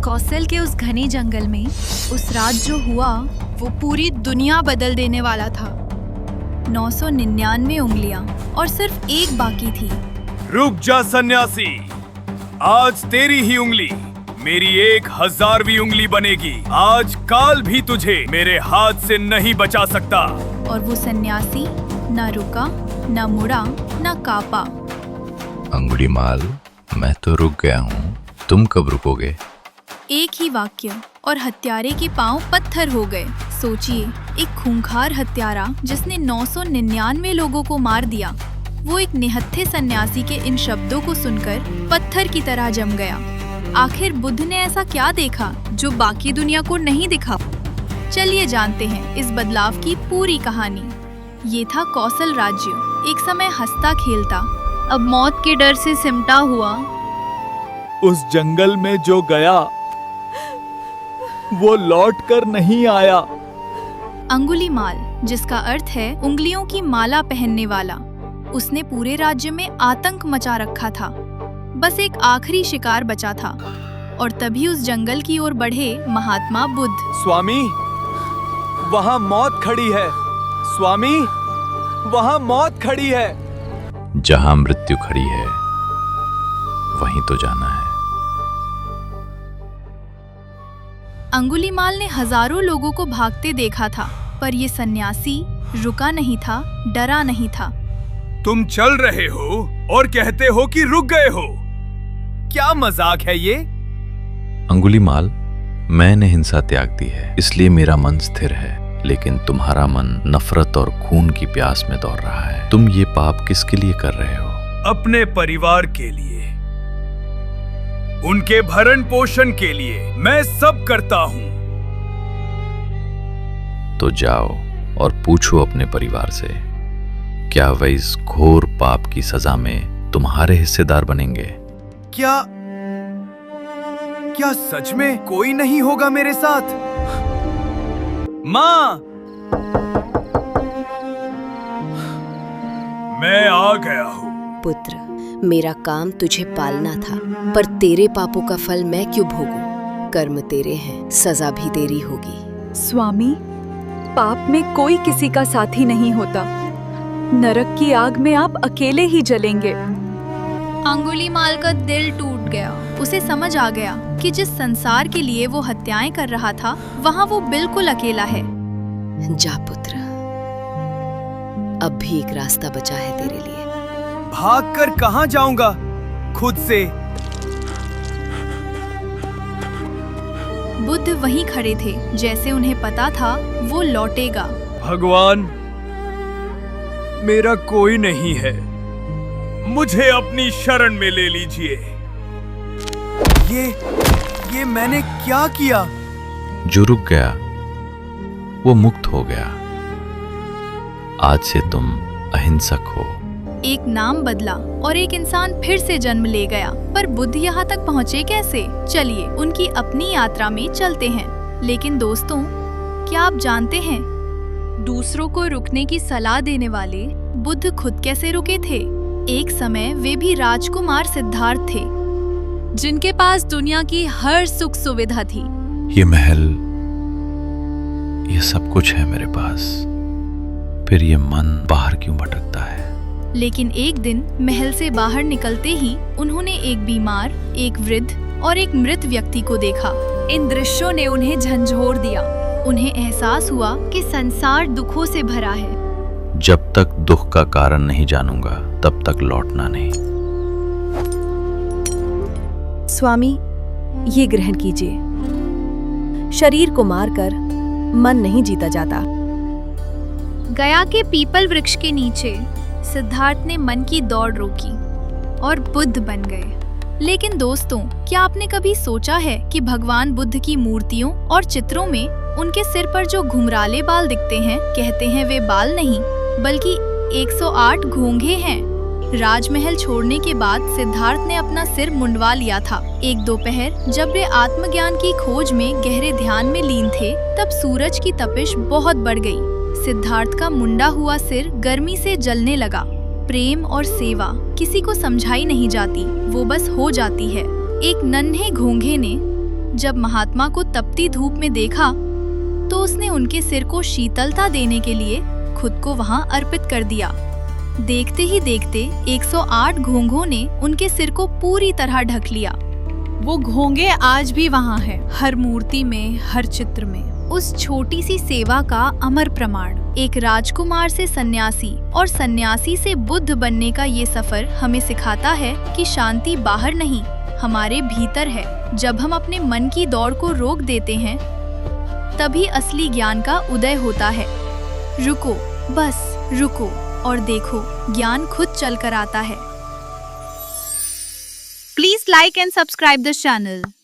कौशल के उस घने जंगल में उस रात जो हुआ वो पूरी दुनिया बदल देने वाला था। 999 उंगलियां और सिर्फ एक बाकी थी। रुक जा सन्यासी, आज तेरी ही उंगली मेरी 1000वीं उंगली बनेगी। आज काल भी तुझे मेरे हाथ से नहीं बचा सकता। और वो सन्यासी न रुका, न मुड़ा, न कांपा। अंगुलीमाल, मैं तो रुक गया हूँ, तुम कब रुकोगे? एक ही वाक्य और हत्यारे के पांव पत्थर हो गए। सोचिए, एक खूंखार हत्यारा जिसने 999 लोगों को मार दिया, वो एक निहत्थे सन्यासी के इन शब्दों को सुनकर पत्थर की तरह जम गया। आखिर बुद्ध ने ऐसा क्या देखा जो बाकी दुनिया को नहीं दिखा? चलिए जानते हैं इस बदलाव की पूरी कहानी। ये था कौशल राज्य, एक समय हंसता खेलता, अब मौत के डर से सिमटा हुआ। उस जंगल में जो गया वो लौट कर नहीं आया। अंगुलीमाल, जिसका अर्थ है उंगलियों की माला पहनने वाला, उसने पूरे राज्य में आतंक मचा रखा था। बस एक आखिरी शिकार बचा था और तभी उस जंगल की ओर बढ़े महात्मा बुद्ध। स्वामी, वहाँ मौत खड़ी है। स्वामी, वहाँ मौत खड़ी है। जहाँ मृत्यु खड़ी है वहीं तो जाना है। अंगुलीमाल ने हजारों लोगों को भागते देखा था, पर ये सन्यासी रुका नहीं था, डरा नहीं था। तुम चल रहे हो और कहते हो कि रुक गए हो। क्या मजाक है ये? अंगुलीमाल, मैंने हिंसा त्याग दी है, इसलिए मेरा मन स्थिर है, लेकिन तुम्हारा मन नफरत और खून की प्यास में दौड़ रहा है। तुम ये पाप किसके लिए कर रहे हो? अपने परिवार के लिए, उनके भरण पोषण के लिए मैं सब करता हूँ। तो जाओ और पूछो अपने परिवार से, क्या वे इस घोर पाप की सजा में तुम्हारे हिस्सेदार बनेंगे? क्या सच में कोई नहीं होगा मेरे साथ? माँ, मैं आ गया हूँ। पुत्र, मेरा काम तुझे पालना था, पर तेरे पापों का फल मैं क्यों भोगूं? कर्म तेरे हैं, सजा भी तेरी होगी। स्वामी, पाप में कोई किसी का साथी नहीं होता। नरक की आग में आप अकेले ही जलेंगे। अंगुलीमाल का दिल टूट गया। उसे समझ आ गया कि जिस संसार के लिए वो हत्याएं कर रहा था, वहाँ वो बिल्कुल अकेला है। जा पुत्र, अब भी एक रास्ता बचा है तेरे लिए। भागकर कहाँ जाऊंगा? खुद से। बुद्ध वहीं खड़े थे, जैसे उन्हें पता था वो लौटेगा। भगवान, मेरा कोई नहीं है, मुझे अपनी शरण में ले लीजिए। ये मैंने क्या किया? जो रुक गया वो मुक्त हो गया। आज से तुम अहिंसक हो। एक नाम बदला और एक इंसान फिर से जन्म ले गया। पर बुद्ध यहाँ तक पहुँचे कैसे? चलिए उनकी अपनी यात्रा में चलते हैं। लेकिन दोस्तों, क्या आप जानते हैं, दूसरों को रुकने की सलाह देने वाले बुद्ध खुद कैसे रुके थे? एक समय वे भी राजकुमार सिद्धार्थ थे, जिनके पास दुनिया की हर सुख सुविधा थी। ये महल, ये सब कुछ है मेरे पास, फिर ये मन बाहर क्यों भटकता है? लेकिन एक दिन महल से बाहर निकलते ही उन्होंने एक बीमार, एक वृद्ध और एक मृत व्यक्ति को देखा। इन दृश्यों ने उन्हें झंझोर दिया। उन्हें एहसास हुआ कि संसार दुखों से भरा है। जब तक दुख का कारण नहीं जानूंगा तब तक लौटना नहीं। स्वामी, ये ग्रहण कीजिए। शरीर को मारकर मन नहीं जीता जाता। गया के पीपल वृक्ष के नीचे सिद्धार्थ ने मन की दौड़ रोकी और बुद्ध बन गए। लेकिन दोस्तों, क्या आपने कभी सोचा है कि भगवान बुद्ध की मूर्तियों और चित्रों में उनके सिर पर जो घुंघराले बाल दिखते हैं, कहते हैं वे बाल नहीं बल्कि 108 घोंघे हैं। राजमहल छोड़ने के बाद सिद्धार्थ ने अपना सिर मुंडवा लिया था। एक दोपहर जब वे आत्मज्ञान की खोज में गहरे ध्यान में लीन थे, तब सूरज की तपिश बहुत बढ़ गई। सिद्धार्थ का मुंडा हुआ सिर गर्मी से जलने लगा। प्रेम और सेवा किसी को समझाई नहीं जाती, वो बस हो जाती है। एक नन्हे घोंघे ने जब महात्मा को तपती धूप में देखा तो उसने उनके सिर को शीतलता देने के लिए खुद को वहां अर्पित कर दिया। देखते ही देखते 108 घोंघों ने उनके सिर को पूरी तरह ढक लिया। वो घोंघे आज भी वहाँ हैं, हर मूर्ति में, हर चित्र में। उस छोटी सी सेवा का अमर प्रमाण। एक राजकुमार से सन्यासी और सन्यासी से बुद्ध बनने का ये सफर हमें सिखाता है कि शांति बाहर नहीं, हमारे भीतर है। जब हम अपने मन की दौड़ को रोक देते हैं तभी असली ज्ञान का उदय होता है। रुको, बस रुको और देखो, ज्ञान खुद चल कर आता है। Please like and subscribe this channel.